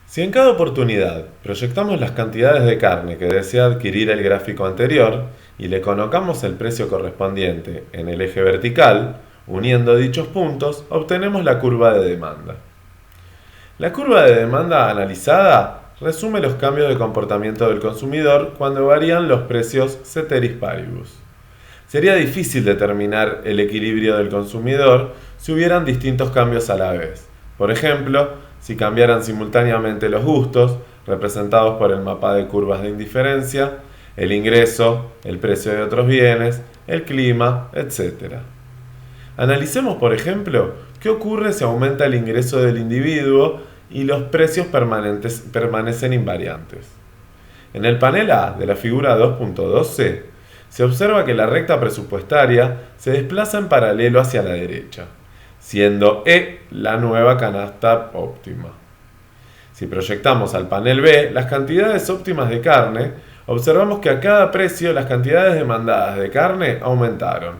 Si en cada oportunidad proyectamos las cantidades de carne que desea adquirir el gráfico anterior y le colocamos el precio correspondiente en el eje vertical, uniendo dichos puntos, obtenemos la curva de demanda. La curva de demanda analizada resume los cambios de comportamiento del consumidor cuando varían los precios ceteris paribus. Sería difícil determinar el equilibrio del consumidor si hubieran distintos cambios a la vez. Por ejemplo, si cambiaran simultáneamente los gustos, representados por el mapa de curvas de indiferencia, el ingreso, el precio de otros bienes, el clima, etc. Analicemos, por ejemplo, qué ocurre si aumenta el ingreso del individuo y los precios permanecen invariantes. En el panel A de la figura 2.2c, se observa que la recta presupuestaria se desplaza en paralelo hacia la derecha, siendo E la nueva canasta óptima. Si proyectamos al panel B las cantidades óptimas de carne, observamos que a cada precio las cantidades demandadas de carne aumentaron.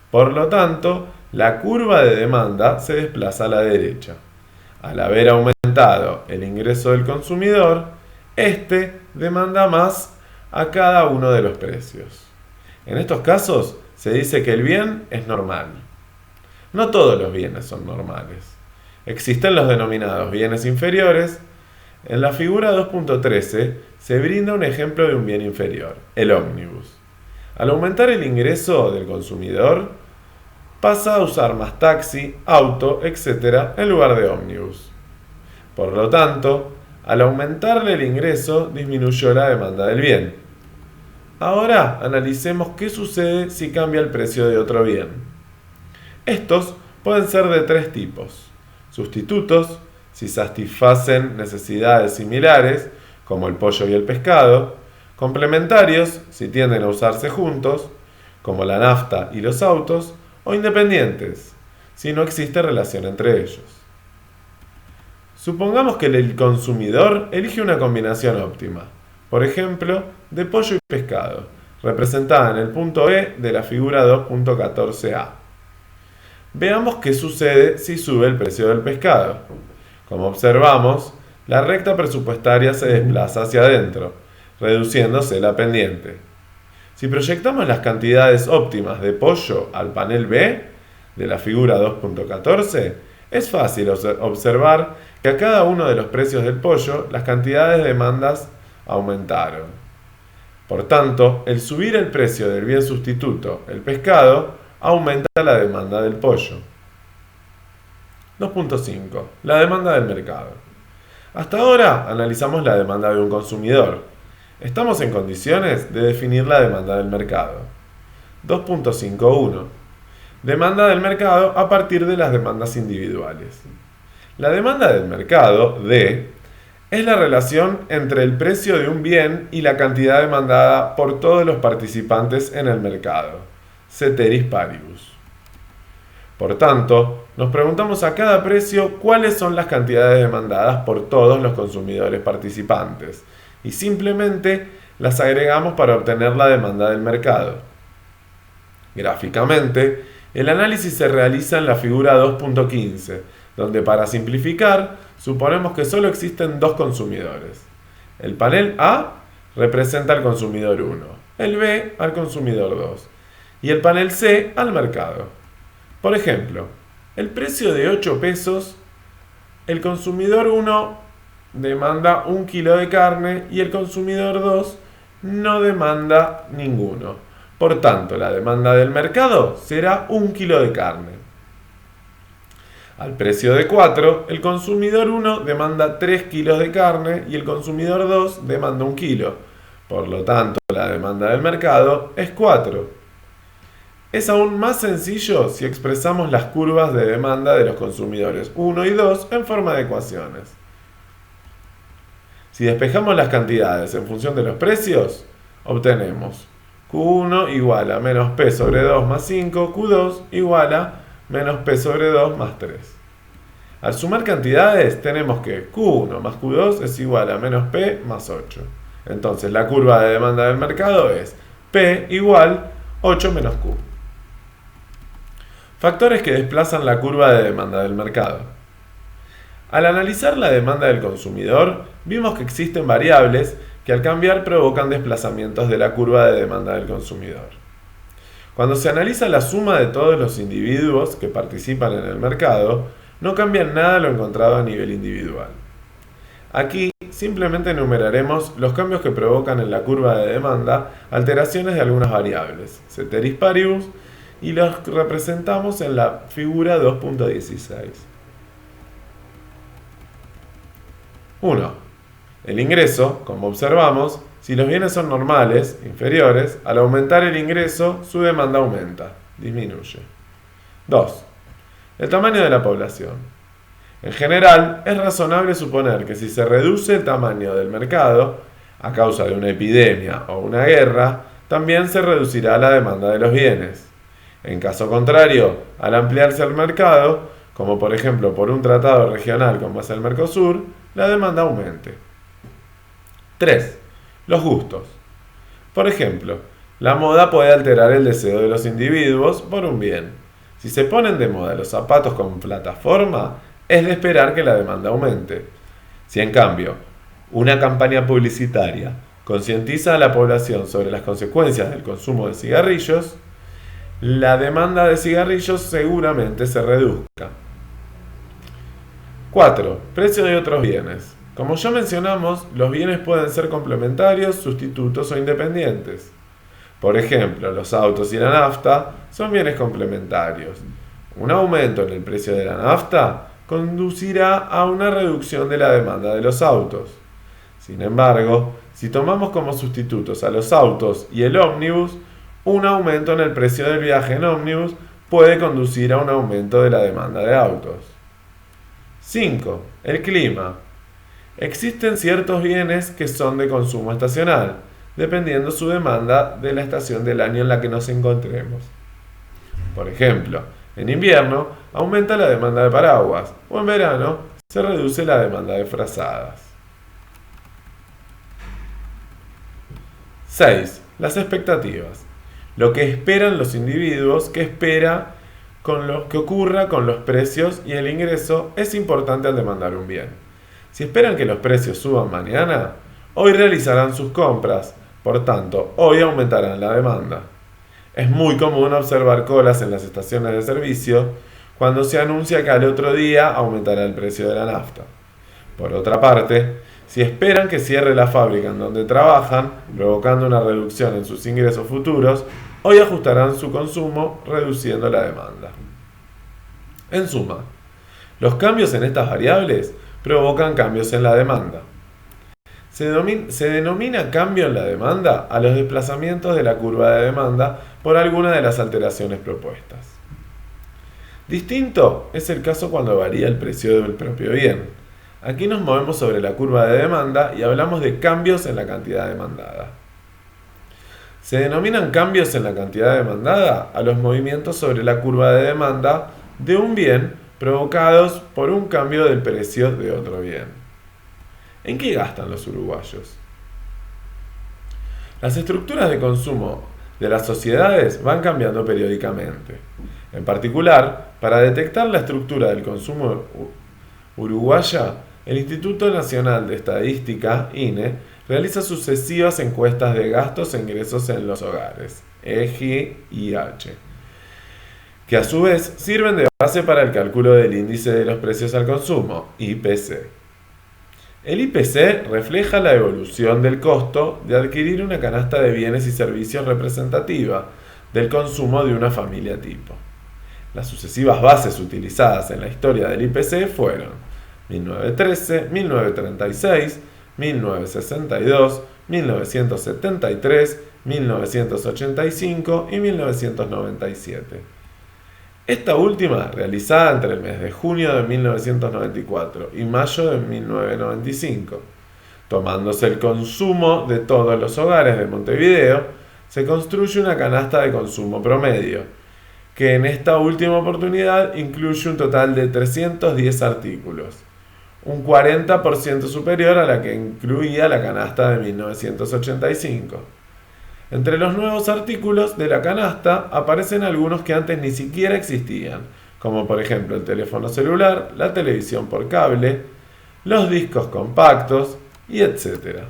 Por lo tanto, la curva de demanda se desplaza a la derecha. Al haber aumentado el ingreso del consumidor, este demanda más a cada uno de los precios. En estos casos, se dice que el bien es normal. No todos los bienes son normales. Existen los denominados bienes inferiores. En la figura 2.13 se brinda un ejemplo de un bien inferior, el ómnibus. Al aumentar el ingreso del consumidor, pasa a usar más taxi, auto, etc. en lugar de ómnibus. Por lo tanto, al aumentarle el ingreso, disminuyó la demanda del bien. Ahora analicemos qué sucede si cambia el precio de otro bien. Estos pueden ser de tres tipos: sustitutos, si satisfacen necesidades similares, como el pollo y el pescado; complementarios, si tienden a usarse juntos, como la nafta y los autos; o independientes, si no existe relación entre ellos. Supongamos que el consumidor elige una combinación óptima, por ejemplo, de pollo y pescado, representada en el punto E de la figura 2.14a. Veamos qué sucede si sube el precio del pescado. Como observamos, la recta presupuestaria se desplaza hacia adentro, reduciéndose la pendiente. Si proyectamos las cantidades óptimas de pollo al panel B de la figura 2.14, es fácil observar que a cada uno de los precios del pollo las cantidades de demandas aumentaron. Por tanto, el subir el precio del bien sustituto, el pescado, aumenta la demanda del pollo. 2.5. La demanda del mercado. Hasta ahora analizamos la demanda de un consumidor. Estamos en condiciones de definir la demanda del mercado. 2.5.1. Demanda del mercado a partir de las demandas individuales. La demanda del mercado, D, es la relación entre el precio de un bien y la cantidad demandada por todos los participantes en el mercado, ceteris paribus. Por tanto, nos preguntamos a cada precio cuáles son las cantidades demandadas por todos los consumidores participantes y simplemente las agregamos para obtener la demanda del mercado. Gráficamente, el análisis se realiza en la figura 2.15, donde para simplificar, suponemos que solo existen dos consumidores. El panel A representa al consumidor 1, el B al consumidor 2 y el panel C al mercado. Por ejemplo, el precio de 8 pesos, el consumidor 1 demanda 1 kilo de carne y el consumidor 2 no demanda ninguno. Por tanto, la demanda del mercado será 1 kilo de carne. Al precio de 4, el consumidor 1 demanda 3 kilos de carne y el consumidor 2 demanda 1 kilo. Por lo tanto, la demanda del mercado es 4. Es aún más sencillo si expresamos las curvas de demanda de los consumidores 1 y 2 en forma de ecuaciones. Si despejamos las cantidades en función de los precios, obtenemos Q1 igual a menos P sobre 2 más 5, Q2 igual a menos P sobre 2 más 3. Al sumar cantidades tenemos que Q1 más Q2 es igual a menos P más 8. Entonces la curva de demanda del mercado es P igual 8 menos Q. Factores que desplazan la curva de demanda del mercado. Al analizar la demanda del consumidor, vimos que existen variables que al cambiar provocan desplazamientos de la curva de demanda del consumidor. Cuando se analiza la suma de todos los individuos que participan en el mercado, no cambia en nada lo encontrado a nivel individual. Aquí simplemente enumeraremos los cambios que provocan en la curva de demanda alteraciones de algunas variables, ceteris paribus, y los representamos en la figura 2.16. 1. El ingreso, como observamos, si los bienes son normales, inferiores, al aumentar el ingreso, su demanda aumenta, disminuye. 2. El tamaño de la población. En general, es razonable suponer que si se reduce el tamaño del mercado, a causa de una epidemia o una guerra, también se reducirá la demanda de los bienes. En caso contrario, al ampliarse el mercado, como por ejemplo por un tratado regional como es el Mercosur, la demanda aumente. 3. Los gustos. Por ejemplo, la moda puede alterar el deseo de los individuos por un bien. Si se ponen de moda los zapatos con plataforma, es de esperar que la demanda aumente. Si en cambio, una campaña publicitaria concientiza a la población sobre las consecuencias del consumo de cigarrillos, la demanda de cigarrillos seguramente se reduzca. 4. Precio de otros bienes. Como ya mencionamos, los bienes pueden ser complementarios, sustitutos o independientes. Por ejemplo, los autos y la nafta son bienes complementarios. Un aumento en el precio de la nafta conducirá a una reducción de la demanda de los autos. Sin embargo, si tomamos como sustitutos a los autos y el ómnibus, un aumento en el precio del viaje en ómnibus puede conducir a un aumento de la demanda de autos. 5. El clima. Existen ciertos bienes que son de consumo estacional, dependiendo su demanda de la estación del año en la que nos encontremos. Por ejemplo, en invierno aumenta la demanda de paraguas, o en verano se reduce la demanda de frazadas. 6. Las expectativas. Lo que esperan los individuos, que espera con lo que ocurra con los precios y el ingreso es importante al demandar un bien. Si esperan que los precios suban mañana, hoy realizarán sus compras, por tanto, hoy aumentarán la demanda. Es muy común observar colas en las estaciones de servicio cuando se anuncia que al otro día aumentará el precio de la nafta. Por otra parte, si esperan que cierre la fábrica en donde trabajan, provocando una reducción en sus ingresos futuros, hoy ajustarán su consumo, reduciendo la demanda. En suma, los cambios en estas variables provocan cambios en la demanda. Se denomina cambio en la demanda a los desplazamientos de la curva de demanda por alguna de las alteraciones propuestas. Distinto es el caso cuando varía el precio del propio bien. Aquí nos movemos sobre la curva de demanda y hablamos de cambios en la cantidad demandada. Se denominan cambios en la cantidad demandada a los movimientos sobre la curva de demanda de un bien provocados por un cambio del precio de otro bien. ¿En qué gastan los uruguayos? Las estructuras de consumo de las sociedades van cambiando periódicamente. En particular, para detectar la estructura del consumo uruguaya, el Instituto Nacional de Estadística, INE, realiza sucesivas encuestas de gastos e ingresos en los hogares, EGIH, que a su vez sirven de base para el cálculo del índice de los precios al consumo, IPC. El IPC refleja la evolución del costo de adquirir una canasta de bienes y servicios representativa del consumo de una familia tipo. Las sucesivas bases utilizadas en la historia del IPC fueron 1913, 1936, 1962, 1973, 1985 y 1997. Esta última, realizada entre el mes de junio de 1994 y mayo de 1995. Tomándose el consumo de todos los hogares de Montevideo, se construye una canasta de consumo promedio, que en esta última oportunidad incluye un total de 310 artículos, un 40% superior a la que incluía la canasta de 1985. Entre los nuevos artículos de la canasta aparecen algunos que antes ni siquiera existían, como por ejemplo el teléfono celular, la televisión por cable, los discos compactos y etcétera.